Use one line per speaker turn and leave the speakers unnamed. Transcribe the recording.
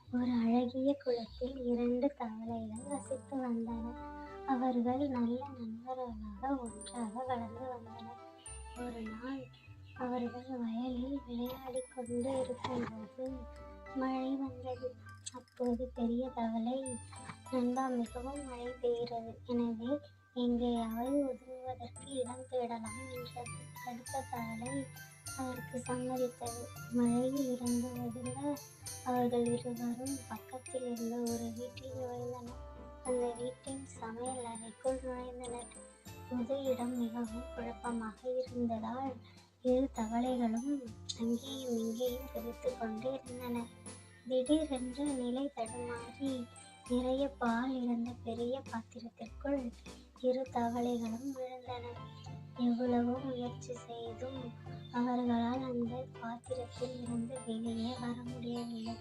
ஒரு அழகிய குளத்தில் 2 தவளைகள் வசித்து வந்தன. அவர்கள் நல்ல நண்பர்களாக ஒன்றாக வளர்ந்து வந்தனர். ஒரு நாள் அவர்கள் வயலில் விளையாடிக் கொண்டு இருக்கும்போது மழை வந்தது. அப்போது பெரிய தவளை, நண்பா, மிகவும் மழை பெய்கிறது. எனவே எங்கேயாவது ஒதுங்குவதற்கு இடம் தேடலாம் என்றது. அடுத்த தவளை அதற்கு சம்மதித்தது. மழையில் இருந்து ஒதுங்க அவர்கள் இருவரும் பக்கத்தில் இருந்த ஒரு வீட்டில் நுழைந்தனர். அந்த வீட்டின் சமையல் அறைக்குள் நுழைந்தனர். புது இடம் மிகவும் குழப்பமாக இருந்ததால் 2 தவளைகளும் அங்கேயும் இங்கேயும் குதித்துக் கொண்டு இருந்தன. திடீரென்று நிலை தடுமாறி நிறைய பால் இருந்த பெரிய பாத்திரத்திற்குள் 2 தவளைகளும் விழுந்தன. எவ்வளவோ முயற்சி செய்தும் அவர்களால் அந்த பாத்திரத்தில் இருந்து வெளியே வர முடியவில்லை.